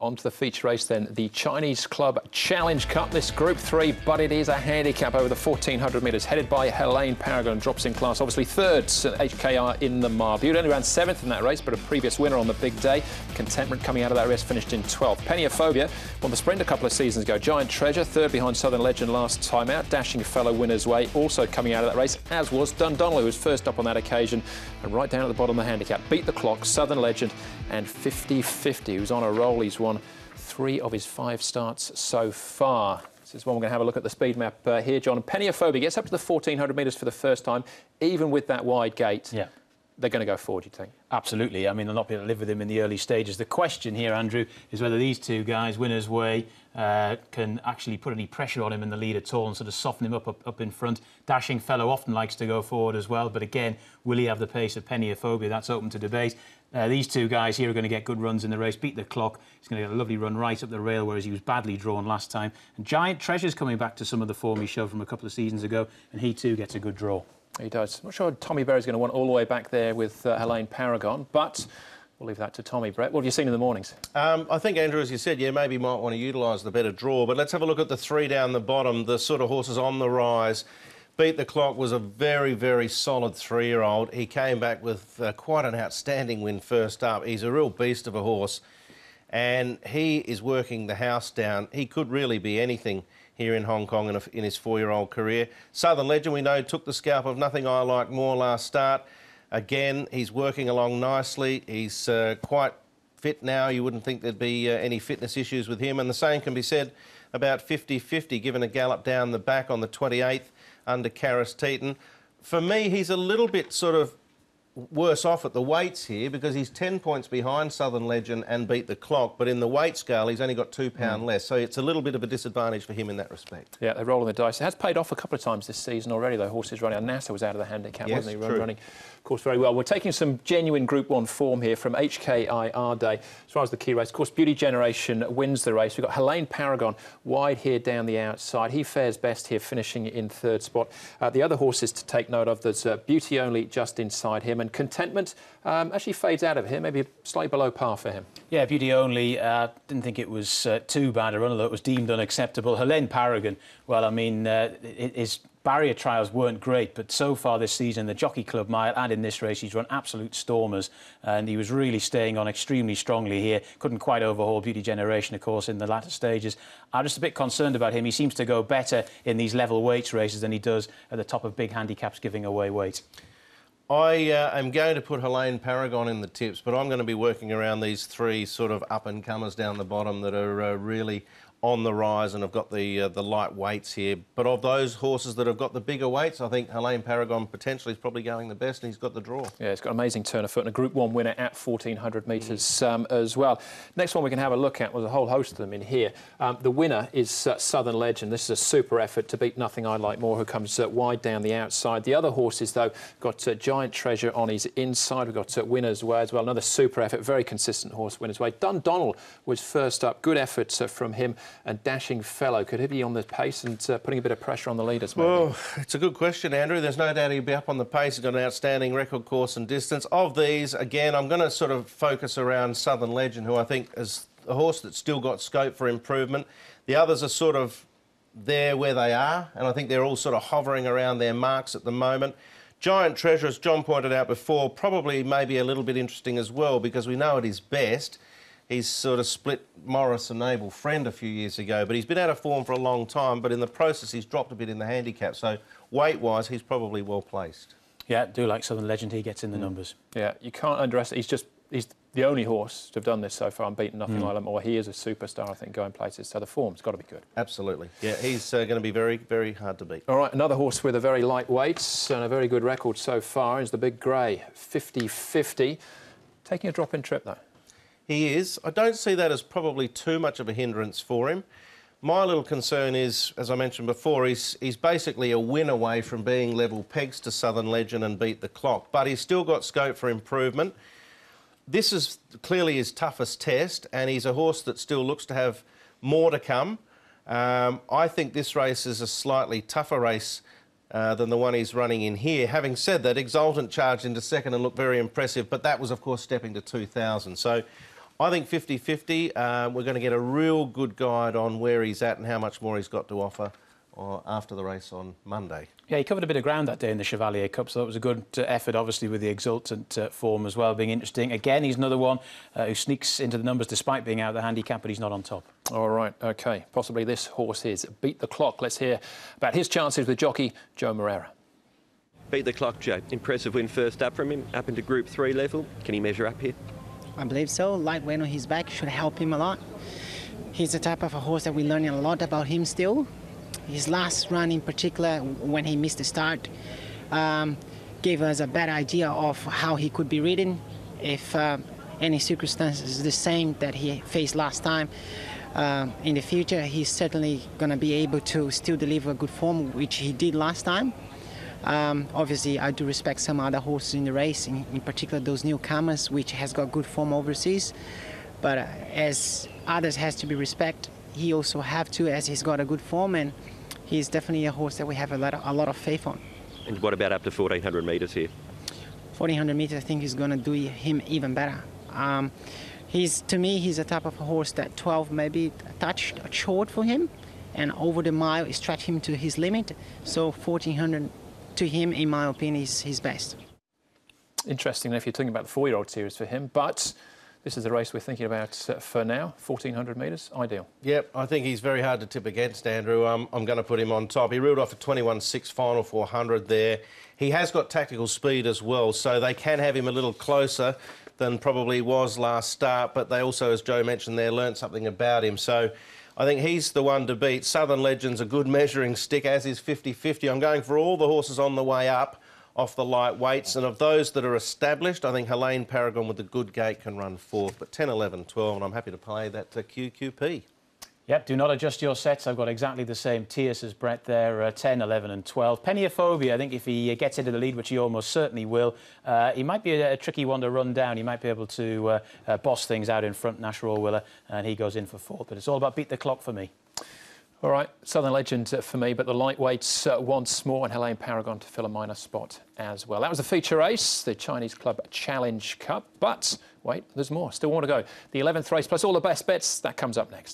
On to the feature race then, the Chinese Club Challenge Cup. This Group 3, but it is a handicap over the 1,400 metres, headed by Helene Paragon. Drops in class, obviously third, HKR in the mile. Butte only ran 7th in that race, but a previous winner on the big day. Contentment coming out of that race, finished in 12th. Peniophobia won the sprint a couple of seasons ago. Giant Treasure, third behind Southern Legend last time out. Dashing Fellow winner's way, also coming out of that race, as was Dundonald, who was first up on that occasion. And right down at the bottom of the handicap, Beat the Clock, Southern Legend, and 50-50, who's on a roll. He's won 3 of his 5 starts so far. This is one we're going to have a look at the speed map here, John. Peniophobia gets up to the 1,400 metres for the first time, even with that wide gate. Yeah. They're going to go forward, you think? Absolutely. I mean, they'll not be able to live with him in the early stages. The question here, Andrew, is whether these two guys, Winner's Way, can actually put any pressure on him in the lead at all and sort of soften him up in front. Dashing Fellow often likes to go forward as well, but again, will he have the pace of Peniophobia? That's open to debate. These two guys here are going to get good runs in the race. Beat the Clock. He's going to get a lovely run right up the rail, whereas he was badly drawn last time. And Giant Treasure's coming back to some of the form he showed from a couple of seasons ago, and he too gets a good draw. He does. I'm not sure Tommy Berry's going to want all the way back there with Helene Paragon, but we'll leave that to Tommy. Brett, what have you seen in the mornings? I think, Andrew, as you said, yeah, maybe you might want to utilise the better draw, but let's have a look at the 3 down the bottom, the sort of horses on the rise. Beat the Clock was a very, very solid 3-year-old. He came back with quite an outstanding win first up. He's a real beast of a horse, and he is working the house down. He could really be anything here in Hong Kong in his 4-year-old career. Southern Legend, we know, took the scalp of Nothing I Like More last start. Again, he's working along nicely. He's quite fit now. You wouldn't think there'd be any fitness issues with him. And the same can be said about 50-50, given a gallop down the back on the 28th under Karis Teeton. For me, he's a little bit sort of worse off at the weights here because he's 10 points behind Southern Legend and Beat the Clock, but in the weight scale he's only got £2 less, so it's a little bit of a disadvantage for him in that respect. Yeah, they're rolling the dice. It has paid off a couple of times this season already, though. Horses running. NASA was out of the handicap, yes, wasn't he? Running, of course, very well. We're taking some genuine Group 1 form here from HKIR Day. As far as the key race, of course, Beauty Generation wins the race. We've got Helene Paragon wide here down the outside. He fares best here, finishing in 3rd spot. The other horses to take note of, there's Beauty Only just inside him, and Contentment actually fades out of here, maybe slightly below par for him. Yeah, Beauty Only, didn't think it was too bad a run, although it was deemed unacceptable. Helene Paragon, well, I mean, his barrier trials weren't great, but so far this season, the Jockey Club Mile and in this race, he's run absolute stormers, and he was really staying on extremely strongly here. Couldn't quite overhaul Beauty Generation, of course, in the latter stages. I'm just a bit concerned about him. He seems to go better in these level weights races than he does at the top of big handicaps giving away weight. I am going to put Helene Paragon in the tips, but I'm going to be working around these 3 sort of up-and-comers down the bottom that are really on the rise and have got the light weights here. But of those horses that have got the bigger weights, I think Helene Paragon potentially is probably going the best, and he's got the draw. Yeah, he's got an amazing turn of foot and a Group 1 winner at 1,400 metres as well. Next one we can have a look at, was a whole host of them in here. The winner is Southern Legend. This is a super effort to beat Nothing I Like More, who comes wide down the outside. The other horses, though, got Giant Treasure on his inside. We've got Winner's Way as well. Another super effort, very consistent horse, Winner's Way. Dundonald was first up. Good effort from him. And Dashing Fellow, could he be on the pace and putting a bit of pressure on the leaders, maybe? Well, it's a good question, Andrew. There's no doubt he'll be up on the pace. He's got an outstanding record course and distance. Of these, again, I'm going to sort of focus around Southern Legend, who I think is a horse that's still got scope for improvement. The others are sort of there where they are, and I think they're all sort of hovering around their marks at the moment. Giant Treasure, as John pointed out before, probably maybe a little bit interesting as well, because we know at his best he's sort of split Morris and Abel Friend a few years ago, but he's been out of form for a long time, but in the process he's dropped a bit in the handicap, so weight-wise he's probably well placed. Yeah, I do like Southern Legend. He gets in the numbers. Yeah, you can't underestimate. He's the only horse to have done this so far and beaten Nothing Like More. He is a superstar, I think, going places, so the form's got to be good. Absolutely. Yeah, he's going to be very, very hard to beat. All right, another horse with a very light weight and a very good record so far is the Big Grey, 50-50. Taking a drop in trip, though. He is. I don't see that as probably too much of a hindrance for him. My little concern is, as I mentioned before, he's basically a win away from being level pegs to Southern Legend and Beat the Clock, but he's still got scope for improvement. This is clearly his toughest test, and he's a horse that still looks to have more to come. I think this race is a slightly tougher race than the one he's running in here. Having said that, Exultant charged into second and looked very impressive, but that was, of course, stepping to 2,000. So I think 50-50. We're going to get a real good guide on where he's at and how much more he's got to offer after the race on Monday. Yeah, he covered a bit of ground that day in the Chevalier Cup, so it was a good effort, obviously, with the exultant form as well, being interesting. Again, he's another one who sneaks into the numbers despite being out of the handicap, but he's not on top. All right, OK. Possibly this horse is Beat the Clock. Let's hear about his chances with jockey Joe Moreira. Beat the Clock, Joe. Impressive win first up from him, up into Group 3 level. Can he measure up here? I believe so. Lightweight on his back should help him a lot. He's the type of a horse that we're learning a lot about him still. His last run in particular, when he missed the start, gave us a better idea of how he could be ridden if any circumstances the same that he faced last time. In the future, he's certainly going to be able to still deliver good form, which he did last time. Obviously, I do respect some other horses in the race, in particular those newcomers, which has got good form overseas. But as others has to be respected, he also have to, as he's got a good form, and he's definitely a horse that we have a lot of faith on. And what about up to 1,400 metres here? 1,400 metres, I think is going to do him even better. To me, he's a type of a horse that 12 maybe touched short for him, and over the mile stretch him to his limit. So 1,400 to him, in my opinion, is his best. Interesting if you're talking about the 4-year-old series for him, but this is the race we're thinking about for now. 1,400 metres, ideal. Yep, I think he's very hard to tip against, Andrew. I'm going to put him on top. He reeled off a 21.6 final 400 there. He has got tactical speed as well, so they can have him a little closer than probably was last start, but they also, as Joe mentioned there, learnt something about him. So I think he's the one to beat. Southern Legend's a good measuring stick, as is 50-50. I'm going for all the horses on the way up off the light weights, and of those that are established, I think Helene Paragon with the good gate can run fourth, but 10, 11, 12, and I'm happy to play that QQP. Yep, do not adjust your sets. I've got exactly the same tiers as Brett there, 10, 11 and 12. Peniophobia, I think if he gets into the lead, which he almost certainly will, he might be a tricky one to run down. He might be able to boss things out in front, Nash Rawiller, and he goes in for fourth. But it's all about Beat the Clock for me. All right, Southern Legend for me, but the lightweights once more, and Helene Paragon to fill a minor spot as well. That was the feature race, the Chinese Club Challenge Cup. But wait, there's more, still more to go. The 11th race plus all the best bets, that comes up next.